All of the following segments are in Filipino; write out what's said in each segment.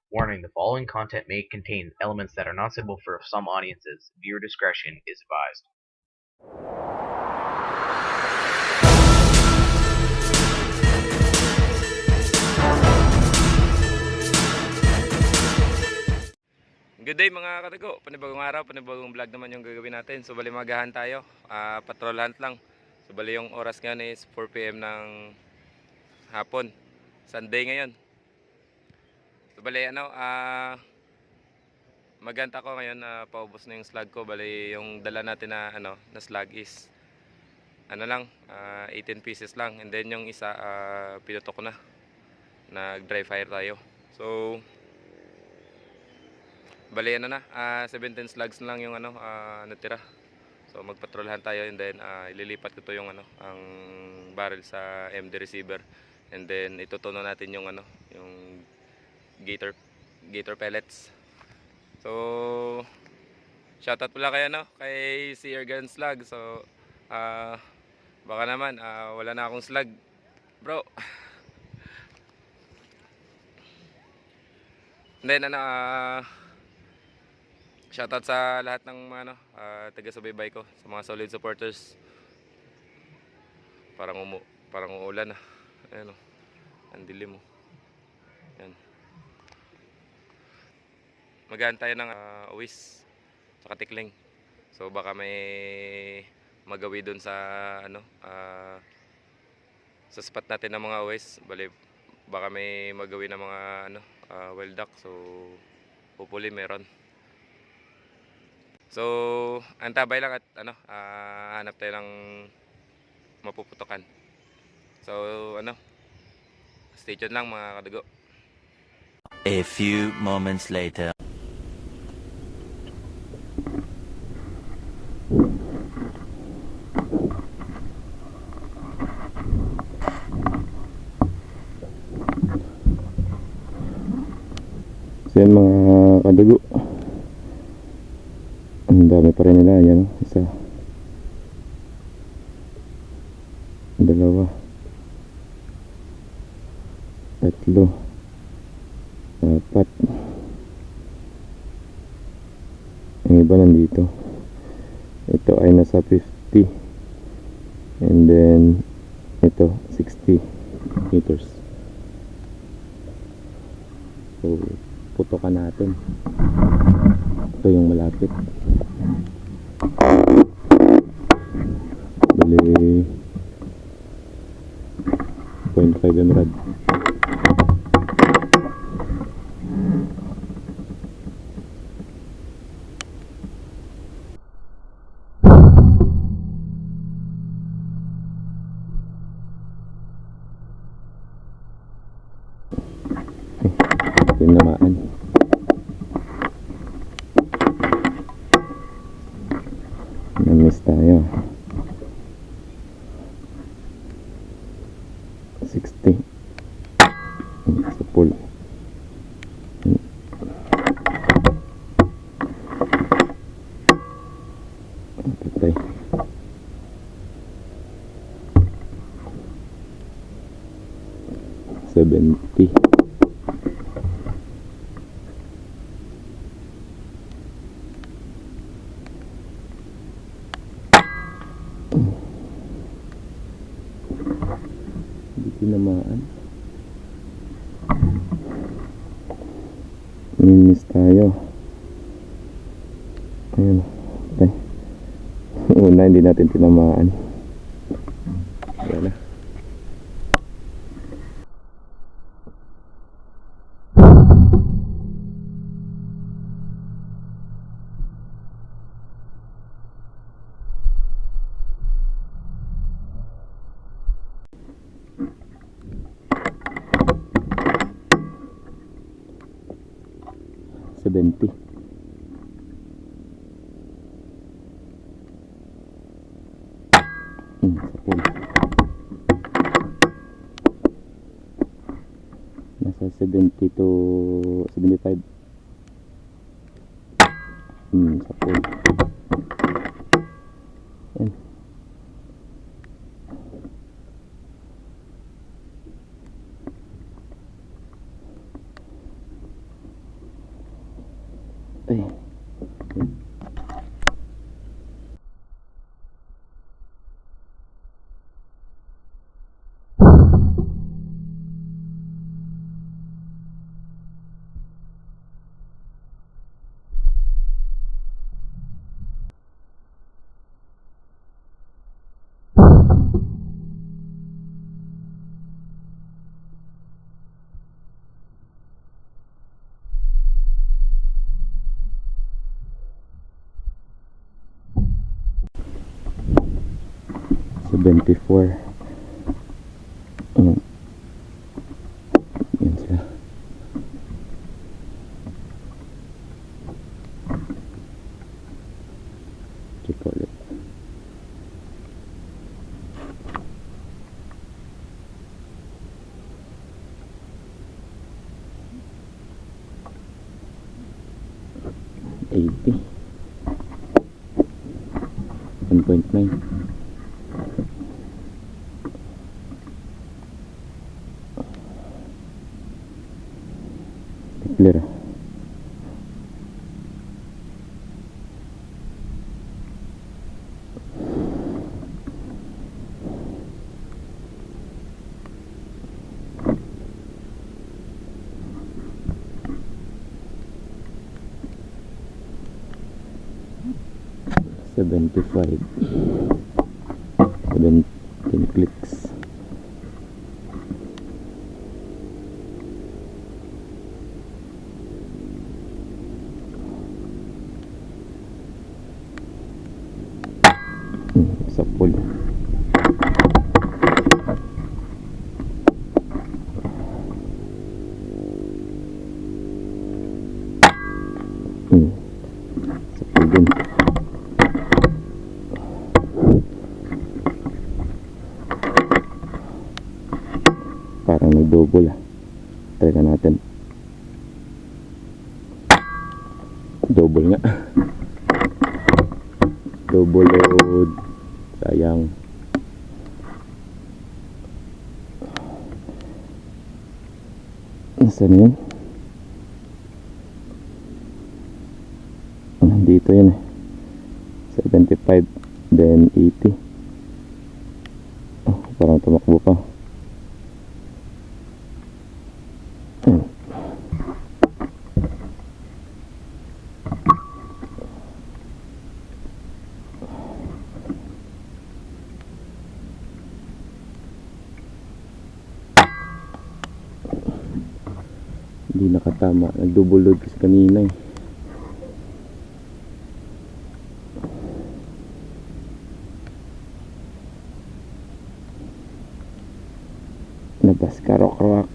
Warning: the following content may contain elements that are not suitable for some audiences. Viewer discretion is advised. Good day mga katago, panibagong araw, panibagong vlog naman yung gagawin natin. So bali magahan tayo, patrol hunt lang. So bali yung oras ngayon is 4 PM ng hapon, Sunday ngayon. So bali maganta ko ngayon, paubos na yung slug ko. Bali yung dala natin na na slug is 18 pieces lang. And then yung isa pinutok ko na, nag dry fire tayo. So bali 17 slugs na lang yung natira. So magpatrolhan tayo, and then ililipat ko to yung ang barrel sa MD receiver, and then itutuno natin yung yung gator pellets. So shoutout pala kay Sear Gun Slug. So baka naman wala na akong slug, bro. And then shoutout sa lahat ng mga taga-subaybay ko, sa mga solid supporters. Parang uulan na. Ayun, ang dilim mo. Yan. Mag-aantay ng uwis tsaka tikling. So baka may magawi doon sa sa spot natin ng mga uwis. Baka may magawi ng mga wild duck. So hopefully meron. So antabay lang at hanap tayo ng mapuputukan. So stay tuned lang mga kadugo. A few moments later. So yan mga kadugo, ang dami pa rin nila. Yan, isa, dalawa, tatlo, apat. Yung iba nandito. Ito ay nasa 50, and then ito 60 meters. So putokan natin. Ito yung malapit. Bali 0.5 emerald. Tinamaan. Na-miss tayo. 60 sa pool. Patay. 70. Hindi tinamaan. Minis tayo. Ayun. Patay. Una hindi natin tinamaan. Yan na. Sa pool. Nasa 70 to 75. Sa pool. Yan. Ay. $74. Ayan. Ayan sila. Check ulit. $80. 1.9. Clear. $75. 17 clicks. Sa pool. Sa pool din. Parang nag-double. Try ka natin. Double nga. Double load. Sayang. Nasaan yun? Nandito yun eh. 75. Then 80. Oh, parang tumakbo pa. Hindi nakatama. Nag-double load kasi kanina eh. Nabas karok-rock.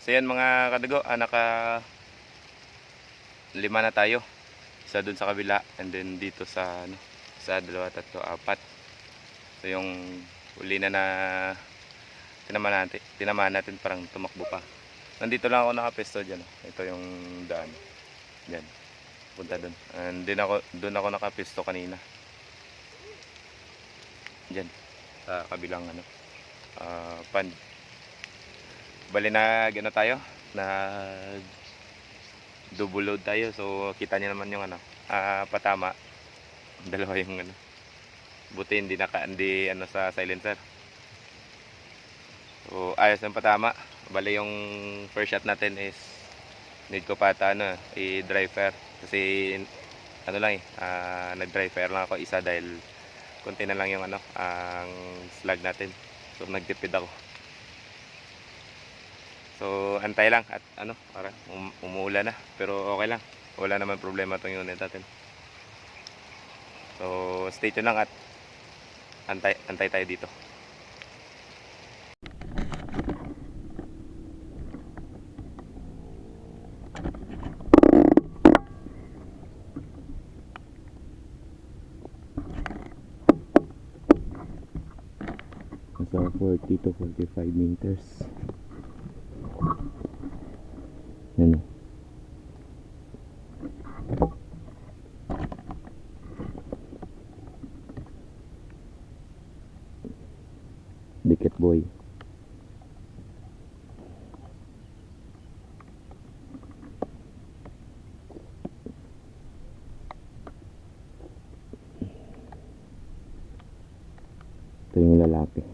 So yan mga kadago, naka 5 na tayo. Isa dun sa kabila and then dito sa ano, sa 2, 3, 4. So yung uli na tinamaan natin parang tumakbo pa. Nandito lang ako nakapesto dyan. Ito yung daan. Yan. Punta dun. And doon ako nakapesto kanina. Dyan. Sa kabilang ano, pan. Bali na gano tayo. Double load tayo. So kita niyo naman yung ano, patama. Dalawa yung ano. Buti hindi ano sa silencer. So ayos ng patama. Bali yung first shot natin is need ko pa i-dry fire kasi ano lang nag-dry fire lang ako isa dahil konti na lang yung ano ang slag natin. So nagtipid ako. So antay lang at ano para umuulan na pero okay lang. Wala naman problema tong unit natin. So stay tuned lang at antay tayo dito. Nasa 40 to 45 meters. Yan. Dikit boy. Ito yung lalaki.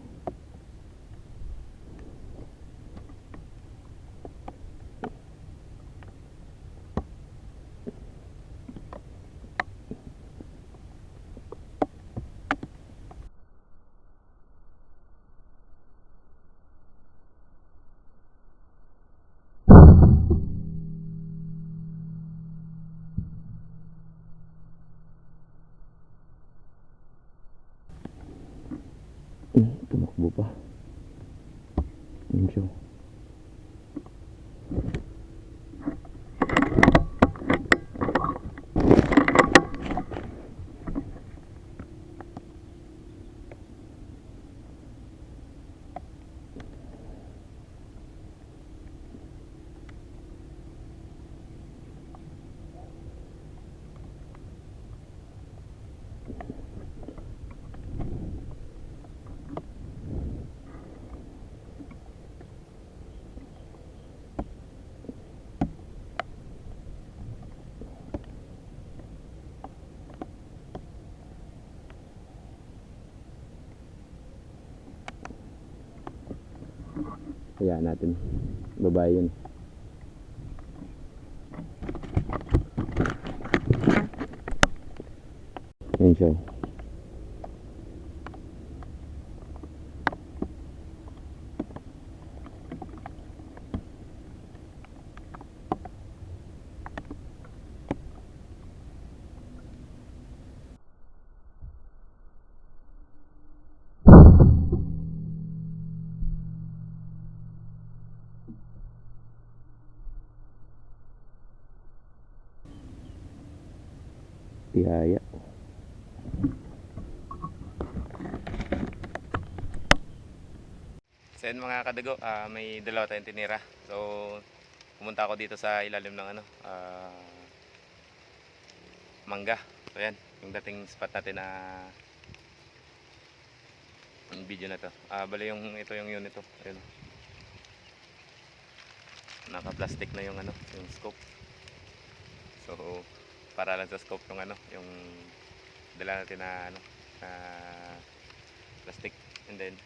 Tumakbo pa. Yun siya. Hayaan natin. Babae yun. Yan siya. Tihaya. So yun mga kadago, may dalawa tayong tinira. So pumunta ako dito sa ilalim ng mangga. So yan, yung dating spot natin na yung video na to. Bali ito yung unit to. Ayun. Naka-plastic na yung yung scope. So para lang sa scope yung dala natin na plastic, and then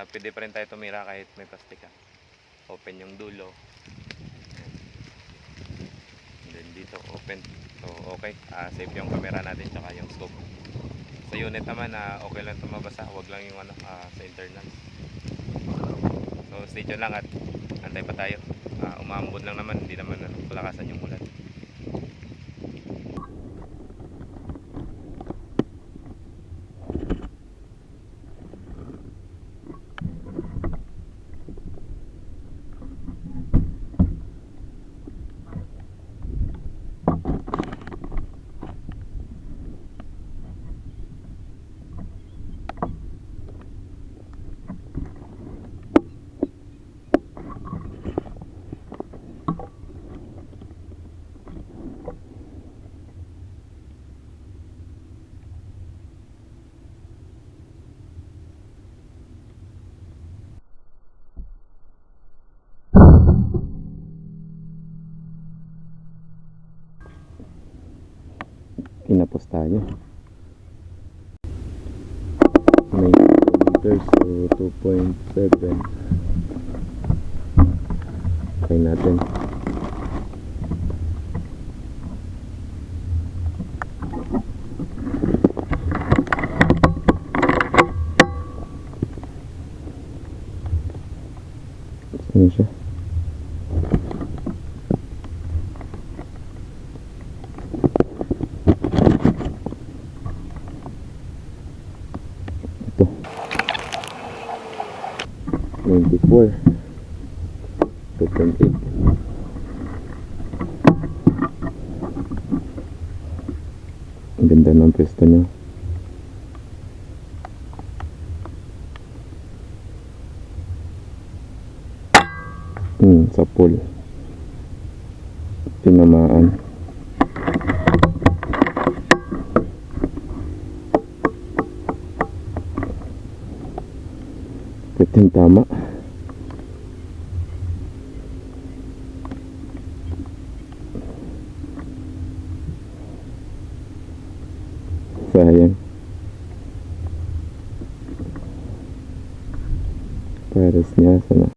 pwede pa rin tayo tumira kahit may plastic open yung dulo, and then dito open, so okay, safe yung camera natin tsaka yung scope. Sa unit naman okay lang tumabasa, wag lang yung sa internal. So stay tuned lang at antay pa tayo. Umambon lang naman, hindi naman palakasan yung ulan. Kinapos tayo. 9 meters, so 2.7. Try natin. Ano siya? Ito 94 2.8. Ang ganda ng pwesto niya. Sa pool tinamaan. Malapit yung tama. Sayang. Pares niya sana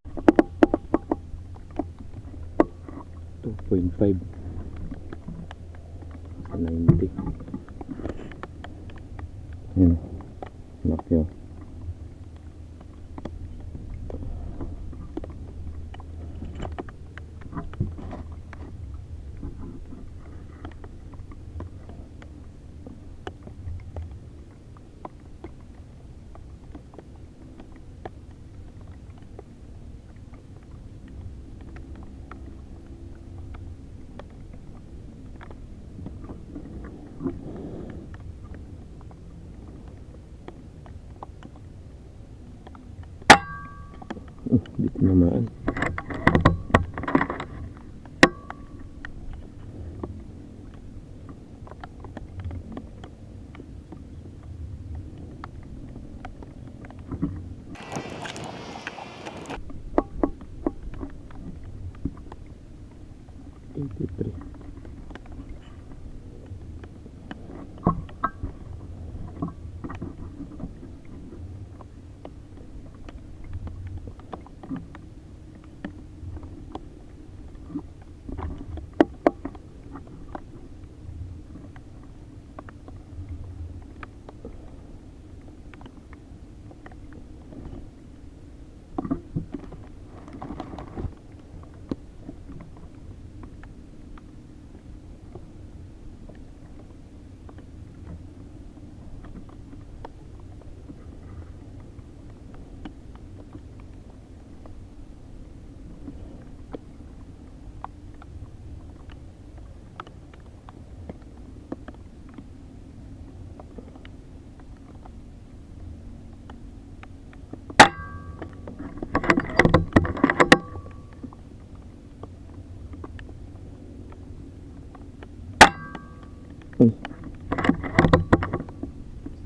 2.5 sa 90. Yan. Laki oh. Di tinamaan. Eighty-three.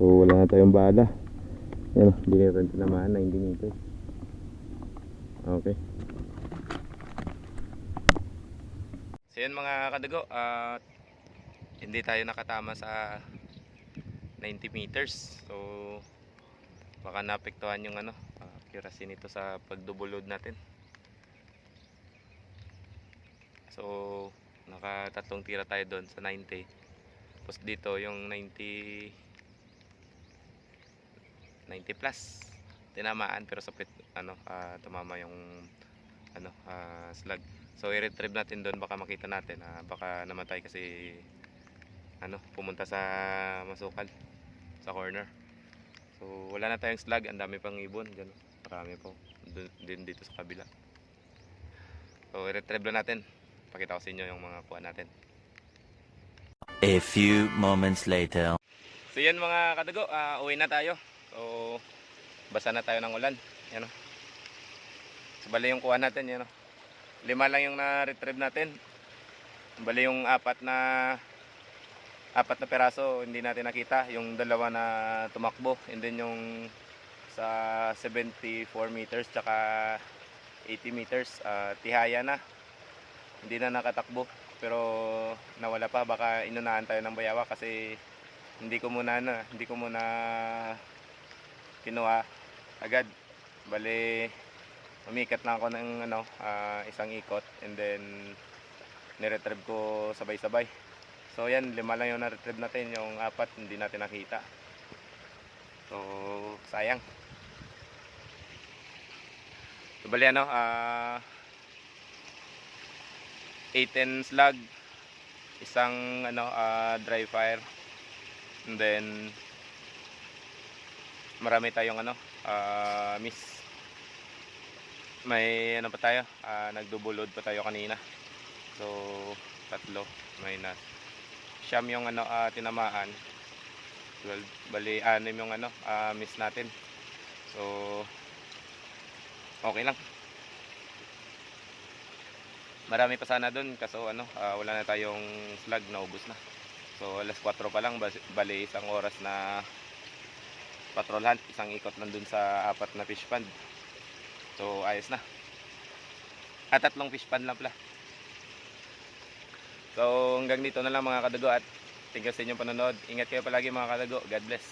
So wala na tayong bala. Yan, hindi natin tinamaan, 90 meters. Okay. So yun mga kadugo, hindi tayo nakatama sa 90 meters. So baka naapektuhan yung accuracy nito sa pag-double load natin. So nakatatlong tira tayo doon sa 90. Tapos dito yung 90 plus tinamaan, pero sa tumama yung slug. So i-retrieve natin doon, baka makita natin baka namatay kasi pumunta sa masukal sa corner. So wala na tayong slug, ang dami pang ibon diyan, marami po din dito sa kabila. So i-retrieve lang natin, pakita ko sa inyo yung mga kuha natin. A few moments later. So yan mga kadugo, uwi na tayo. So basa na tayo ng ulan. Yan o. So bali yung kuha natin, yan o. 5 lang yung na-retrieve natin. Bali yung apat na peraso hindi natin nakita. Yung dalawa na tumakbo, and then yung sa 74 meters tsaka 80 meters, tihaya na. Hindi na nakatakbo, pero nawala pa. Baka inunahan tayo ng bayawa kasi hindi ko muna kinuha agad. Bali umikat lang ako ng isang ikot, and then niretrieve ko sabay-sabay. So yan, 5 lang yung na-retrieve natin, yung 4 hindi natin nakita. So sayang. So bali 8 slug, isang dry fire, and then marami tayong miss. May pa tayo, nag-double load pa tayo kanina. So 3 minus siyam yung tinamaan, 12, bali 6 yung miss natin. So okay lang. Marami pa sana doon, kaso wala na tayong slug, naubos na. So alas 4 pa lang, bali isang oras na patrolhan, isang ikot lang dun sa 4 na fish pond. So ayos na. At 3 fish pan lang pala. So hanggang dito na lang mga kadago at thank you sa inyong panonood. Ingat kayo palagi mga kadago. God bless.